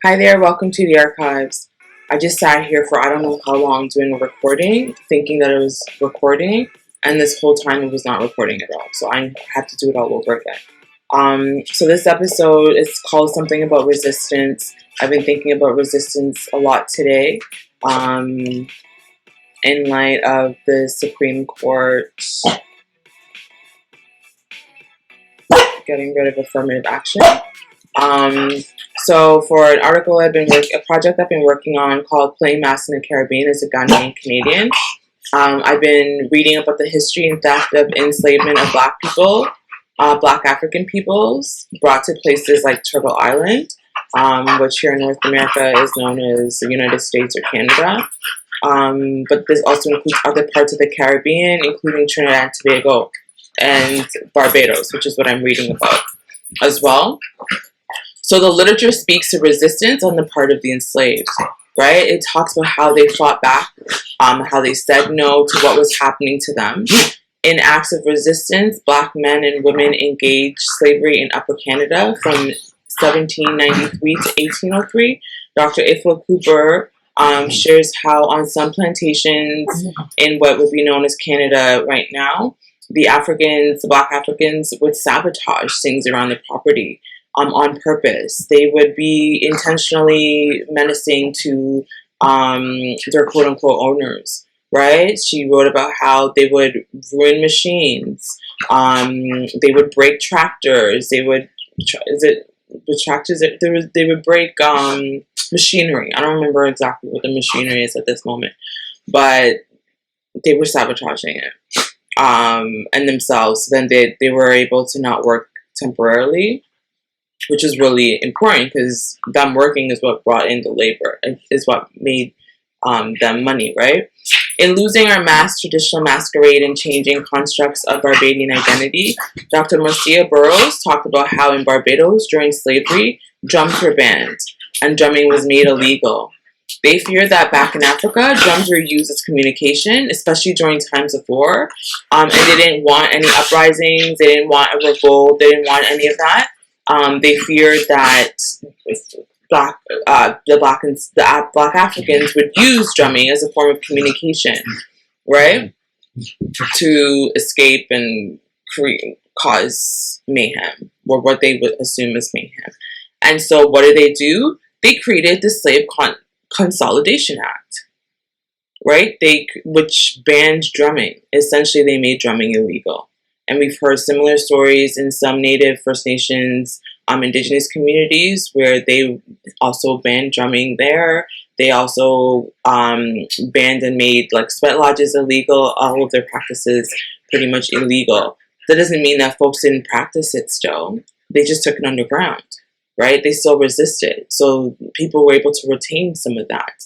Hi there, welcome to the archives. I just sat here for I don't know how long doing a recording, thinking that it was recording, and this whole time it was not recording at all. So I had to do it all over again. So this episode is called something about resistance. I've been thinking about resistance a lot today, in light of the Supreme Court getting rid of affirmative action. So for an article a project I've been working on called Playing Mass in the Caribbean as a Ghanaian Canadian. I've been reading about the history and theft of enslavement of Black people, Black African peoples, brought to places like Turtle Island, which here in North America is known as the United States or Canada. But this also includes other parts of the Caribbean, including Trinidad and Tobago and Barbados, which is what I'm reading about as well. So the literature speaks to resistance on the part of the enslaved, right? It talks about how they fought back, how they said no to what was happening to them. In acts of resistance, Black men and women engaged slavery in Upper Canada from 1793 to 1803. Dr. Ifla Cooper shares how on some plantations in what would be known as Canada right now, the Black Africans would sabotage things around the property. On purpose. They would be intentionally menacing to their quote-unquote owners, right? She wrote about how they would ruin machines, they would break tractors, they would break machinery. I don't remember exactly what the machinery is at this moment, but they were sabotaging it and themselves. Then they were able to not work temporarily, which is really important because them working is what brought in the labor, is what made them money, right? In Losing Our Mask, Traditional Masquerade and Changing Constructs of Barbadian Identity, Dr. Marcia Burrows talked about how in Barbados during slavery, drums were banned and drumming was made illegal. They feared that back in Africa, drums were used as communication, especially during times of war, and they didn't want any uprisings, they didn't want a revolt, they didn't want any of that. They feared that Black Africans would use drumming as a form of communication, right, to escape and cause mayhem, or what they would assume is mayhem. And so, what did they do? They created the Slave Consolidation Act, right? Which banned drumming. Essentially, they made drumming illegal. And we've heard similar stories in some Native, First Nations, Indigenous communities where they also banned drumming there. They also banned and made like sweat lodges illegal, all of their practices pretty much illegal. That doesn't mean that folks didn't practice it still. They just took it underground, right? They still resisted. So people were able to retain some of that.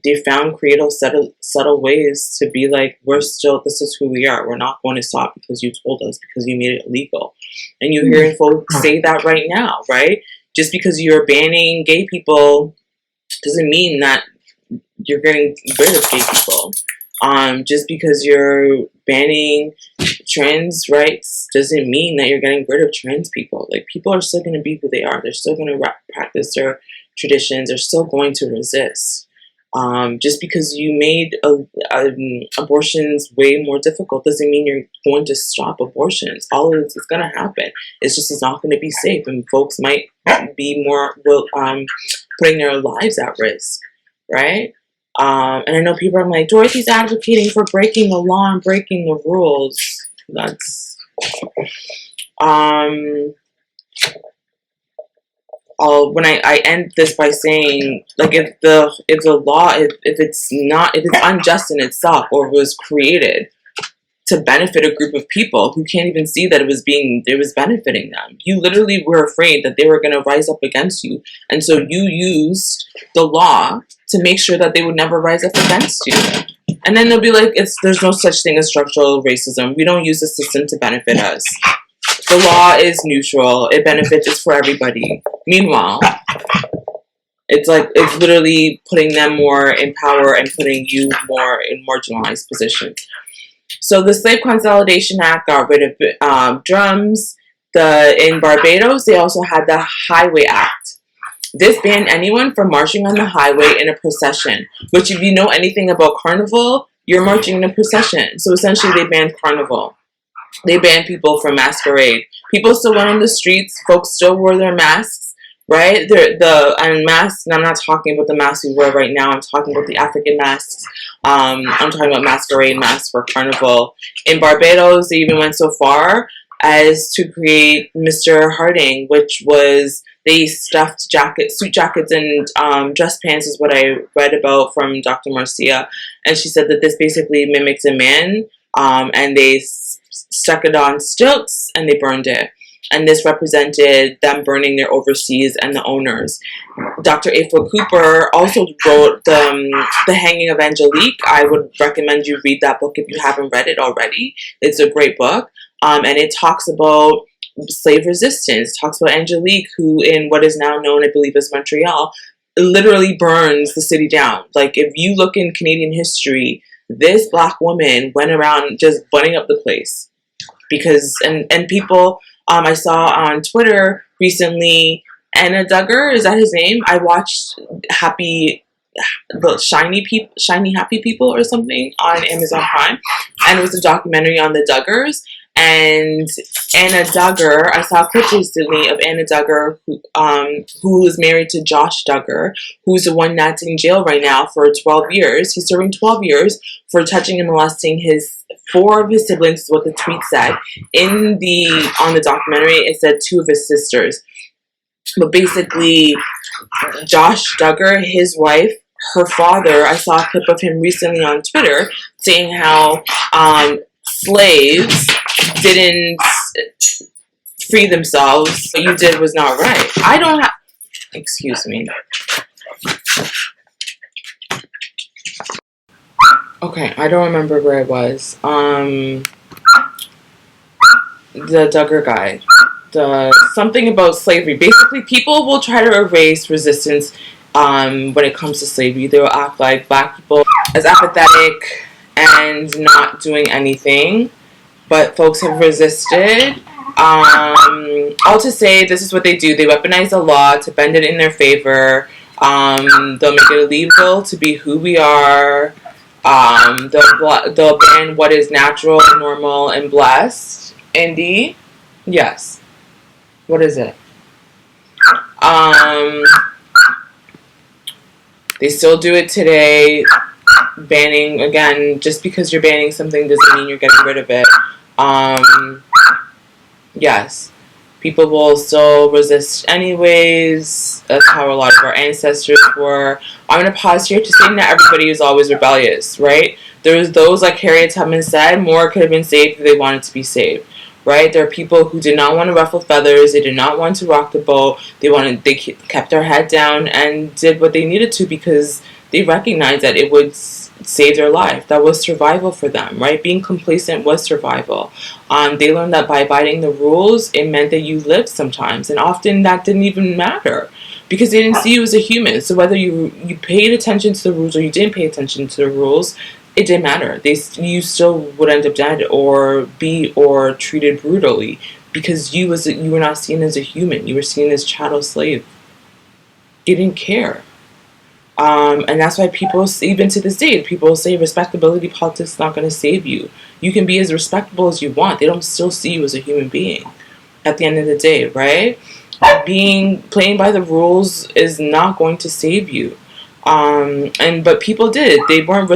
They found creative, subtle ways to be like, this is who we are. We're not going to stop because you told us, because you made it illegal. And you're hearing folks say that right now, right? Just because you're banning gay people doesn't mean that you're getting rid of gay people. Just because you're banning trans rights doesn't mean that you're getting rid of trans people. Like, people are still going to be who they are. They're still going to practice their traditions. They're still going to resist. Just because you made abortions way more difficult doesn't mean you're going to stop abortions. All of this is going to happen. It's not going to be safe, and folks might be putting their lives at risk, right? And I know people are like, Dorothy's advocating for breaking the law and breaking the rules. That's when I end this by saying, like, if the law, if it's unjust in itself, or was created to benefit a group of people who can't even see that it was benefiting them, you literally were afraid that they were going to rise up against you, and so you used the law to make sure that they would never rise up against you. And then they'll be like, there's no such thing as structural racism. We don't use the system to benefit us. The law is neutral. It benefits, it's for everybody. Meanwhile, it's literally putting them more in power and putting you more in marginalized positions. So the Slave Consolidation Act got rid of drums. In Barbados, they also had the Highway Act. This banned anyone from marching on the highway in a procession, which if you know anything about carnival, you're marching in a procession. So essentially they banned carnival. They banned people from masquerade. People still went on the streets. Folks still wore their masks, right? And masks. And I'm not talking about the masks we wear right now. I'm talking about the African masks. I'm talking about masquerade masks for carnival. In Barbados, they even went so far as to create Mr. Harding, which was they stuffed suit jackets, and dress pants is what I read about from Dr. Marcia, and she said that this basically mimics a man, and they stuck it on stilts and they burned it. And this represented them burning their overseas and the owners. Dr. April Cooper also wrote The Hanging of Angelique. I would recommend you read that book if you haven't read it already. It's a great book. And it talks about slave resistance. It talks about Angelique, who in what is now known, I believe, as Montreal, literally burns the city down. Like, if you look in Canadian history, this black woman went around just burning up the place. Because, and people, I saw on Twitter recently, Anna Duggar, is that his name? I watched Shiny Happy People or something on Amazon Prime, and it was a documentary on the Duggars. And Anna Duggar, I saw a clip recently of Anna Duggar, who is married to Josh Duggar, who's the one that's in jail right now for 12 years. He's serving 12 years for touching and molesting four of his siblings, is what the tweet said. On the documentary, it said two of his sisters. But basically, Josh Duggar, his wife, her father, I saw a clip of him recently on Twitter saying how slaves didn't free themselves. What you did was not right. Excuse me. Okay, I don't remember where I was. The Duggar guy. Something about slavery. Basically, people will try to erase resistance when it comes to slavery. They will act like black people as apathetic and not doing anything. But folks have resisted. All to say, this is what they do. They weaponize the law to bend it in their favor. They'll make it illegal to be who we are. They'll ban what is natural, normal, and blessed. Indeed. Yes. What is it? They still do it today. Banning, again, just because you're banning something doesn't mean you're getting rid of it. Yes. People will still resist anyways. That's how a lot of our ancestors were. I'm going to pause here to say that everybody is always rebellious, right? There's those, like Harriet Tubman said, more could have been saved if they wanted to be saved, right? There are people who did not want to ruffle feathers. They did not want to rock the boat. They kept their head down and did what they needed to because they recognized that it would save their life. That was survival for them, right? Being complacent was survival. They learned that by abiding the rules, it meant that you lived sometimes. And often that didn't even matter because they didn't see you as a human. So whether you paid attention to the rules or you didn't pay attention to the rules, it didn't matter. You still would end up dead or treated brutally because you were not seen as a human. You were seen as chattel slave. You didn't care. And that's why people, even to this day, people say respectability politics is not going to save you. You can be as respectable as you want. They don't still see you as a human being at the end of the day, right? Playing by the rules is not going to save you. But people did. They weren't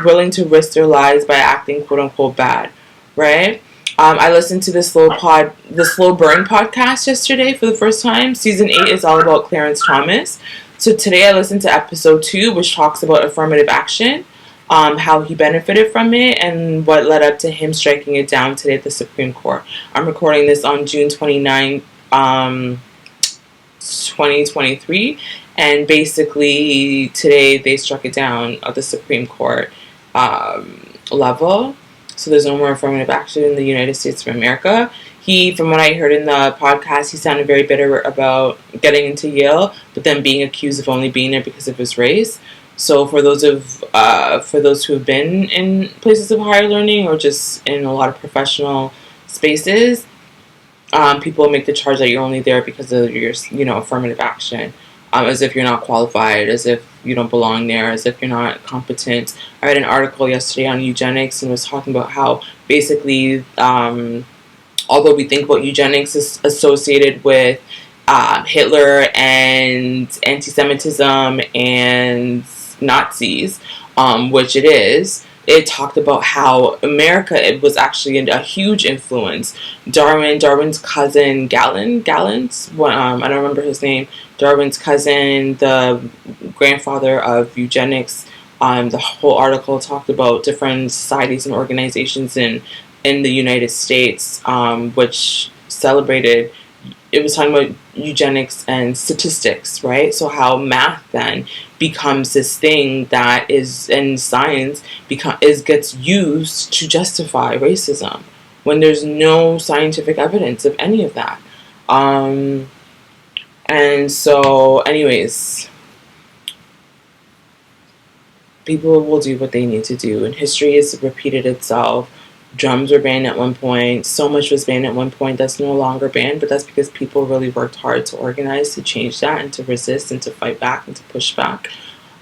willing to risk their lives by acting quote unquote bad, right? I listened to the Slow Burn podcast yesterday for the first time. Season 8 is all about Clarence Thomas. So today I listened to episode 2, which talks about affirmative action, how he benefited from it, and what led up to him striking it down today at the Supreme Court. I'm recording this on June 29, 2023, and basically today they struck it down at the Supreme Court level. So there's no more affirmative action in the United States of America. From what I heard in the podcast, he sounded very bitter about getting into Yale, but then being accused of only being there because of his race. So for those who have been in places of higher learning or just in a lot of professional spaces, people make the charge that you're only there because of your, affirmative action. as if you're not qualified, as if you don't belong there, as if you're not competent. I read an article yesterday on eugenics and was talking about how basically, although we think about eugenics is associated with Hitler and anti-Semitism and Nazis, which it is, it talked about how America, it was actually a huge influence. Darwin's cousin, Gallant's, I don't remember his name, Darwin's cousin, the grandfather of eugenics. The whole article talked about different societies and organizations in the United States, which celebrated, it was talking about eugenics and statistics, right? So how math then becomes this thing that is, in science, gets used to justify racism when there's no scientific evidence of any of that. And so, anyways, people will do what they need to do, and history has repeated itself. Drums were banned at one point. So much was banned at one point that's no longer banned, but that's because people really worked hard to organize, to change that, and to resist, and to fight back, and to push back.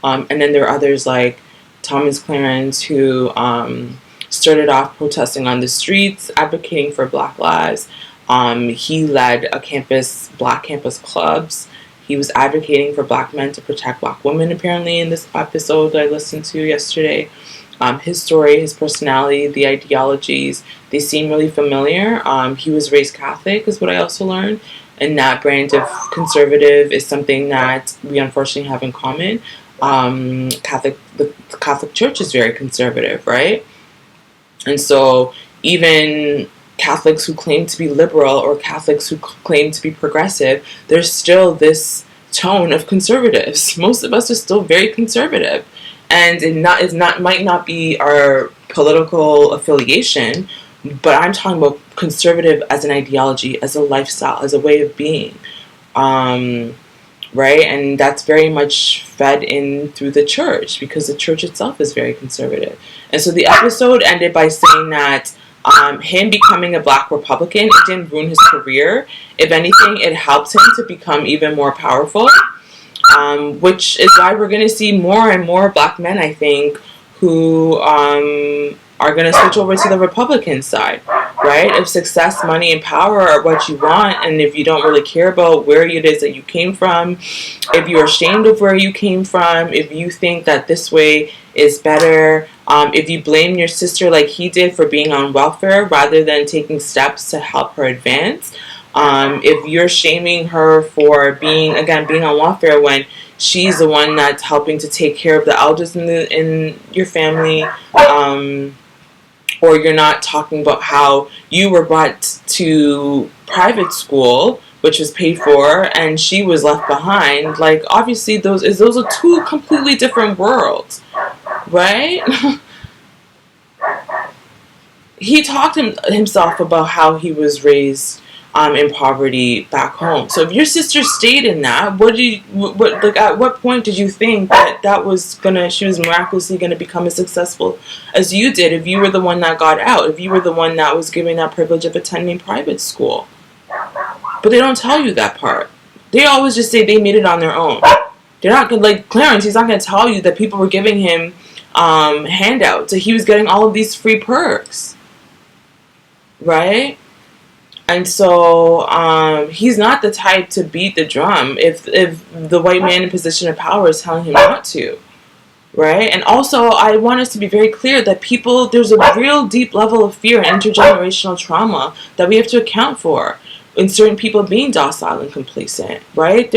And then there are others like Thomas Clarence, who started off protesting on the streets, advocating for Black lives. He led Black campus clubs. He was advocating for Black men to protect Black women, apparently, in this episode that I listened to yesterday. His story, his personality, the ideologies, they seem really familiar. He was raised Catholic, is what I also learned. And that brand of conservative is something that we unfortunately have in common. The Catholic Church is very conservative, right? And so even Catholics who claim to be liberal or Catholics who claim to be progressive, there's still this tone of conservatives. Most of us are still very conservative. And it might not be our political affiliation, but I'm talking about conservative as an ideology, as a lifestyle, as a way of being, right? And that's very much fed in through the church, because the church itself is very conservative. And so the episode ended by saying that him becoming a Black Republican, it didn't ruin his career. If anything, it helped him to become even more powerful. Which is why we're going to see more and more Black men, I think, who are going to switch over to the Republican side, right? If success, money, and power are what you want, and if you don't really care about where it is that you came from, if you're ashamed of where you came from, if you think that this way is better, if you blame your sister like he did for being on welfare rather than taking steps to help her advance, if you're shaming her for being on welfare when she's the one that's helping to take care of the elders in your family, or you're not talking about how you were brought to private school, which was paid for, and she was left behind. Like, obviously, those are two completely different worlds, right? He talked himself about how he was raised in poverty back home. So if your sister stayed in that, at what point did you think that she was miraculously gonna become as successful as you did if you were the one that got out, if you were the one that was given that privilege of attending private school? But they don't tell you that part. They always just say they made it on their own. They're not gonna, like Clarence, he's not gonna tell you that people were giving him handouts, that he was getting all of these free perks, right? And so he's not the type to beat the drum if the white man in position of power is telling him not to, right? And also, I want us to be very clear that there's a real deep level of fear and intergenerational trauma that we have to account for in certain people being docile and complacent, right?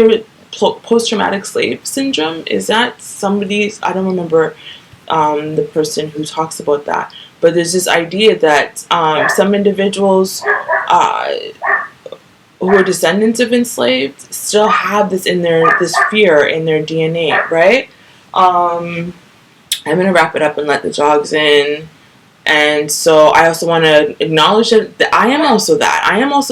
Post-traumatic slave syndrome, is that somebody's, I don't remember the person who talks about that. But there's this idea that some individuals who are descendants of enslaved still have this fear in their DNA, right? I'm going to wrap it up and let the dogs in. And so I also want to acknowledge that I am also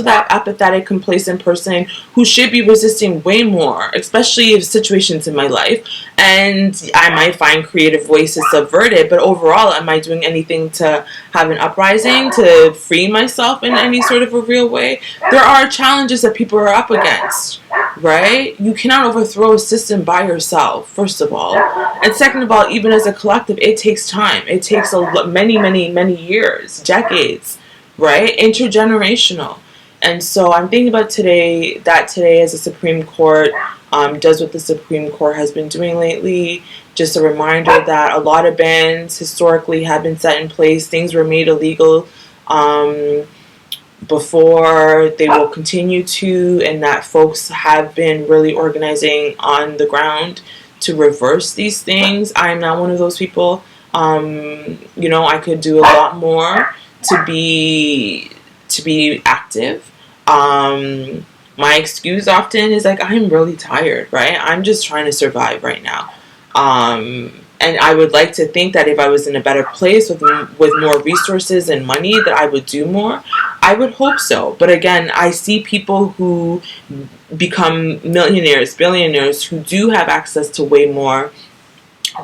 that apathetic, complacent person who should be resisting way more, especially if situations in my life. And I might find creative ways to subvert it, but overall, am I doing anything to have an uprising, to free myself in any sort of a real way? There are challenges that people are up against, right? You cannot overthrow a system by yourself, first of all. And second of all, even as a collective, it takes time. It takes many years, decades, right? Intergenerational. And so I'm thinking about today as the Supreme Court does what the Supreme Court has been doing lately. Just a reminder that a lot of bans historically have been set in place. Things were made illegal before, they will continue to, and that folks have been really organizing on the ground to reverse these things. I'm not one of those people. I could do a lot more to be active. My excuse often is like, I'm really tired, right? I'm just trying to survive right now. And I would like to think that if I was in a better place with more resources and money, that I would do more. I would hope so. But again, I see people who become millionaires, billionaires, who do have access to way more,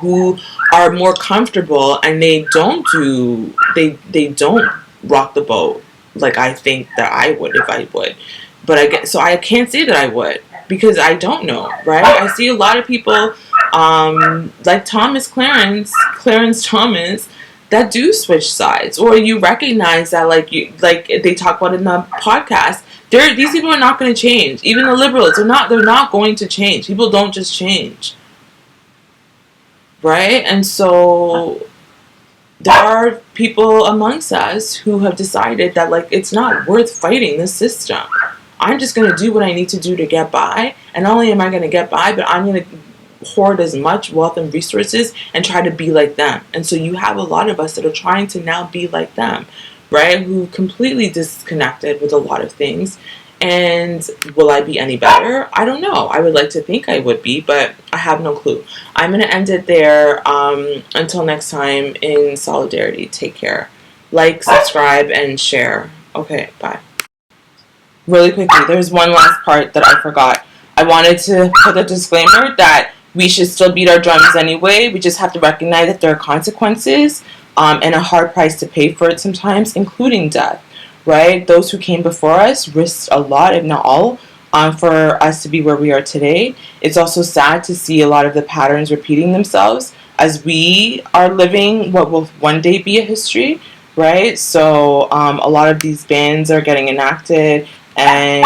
who are more comfortable, and they don't rock the boat like I think that I would if I would. But I can't say that I would, because I don't know, right? I see a lot of people like Clarence Thomas, that do switch sides, or you recognize that, like they talk about in the podcast, these people are not going to change. Even the liberals, they're not going to change. People don't just change, right? And so there are people amongst us who have decided that, like, it's not worth fighting this system. I'm just going to do what I need to do to get by, and not only am I going to get by, but I'm going to hoard as much wealth and resources and try to be like them. And so you have a lot of us that are trying to now be like them, right? Who completely disconnected with a lot of things. And will I be any better? I don't know. I would like to think I would be, but I have no clue. I'm going to end it there. Until next time, in solidarity. Take care. Like, subscribe, and share. Okay, bye. Really quickly, there's one last part that I forgot. I wanted to put a disclaimer that we should still beat our drums anyway. We just have to recognize that there are consequences and a hard price to pay for it sometimes, including death, right? Those who came before us risked a lot, if not all, for us to be where we are today. It's also sad to see a lot of the patterns repeating themselves as we are living what will one day be a history, right? So a lot of these bans are getting enacted, and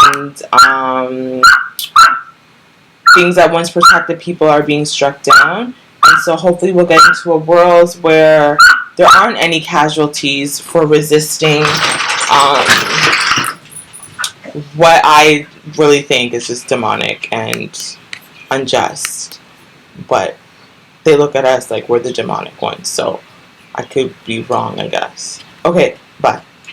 things that once protected people are being struck down. And so hopefully we'll get into a world where there aren't any casualties for resisting what I really think is just demonic and unjust. But they look at us like we're the demonic ones. So I could be wrong, I guess. Okay, bye.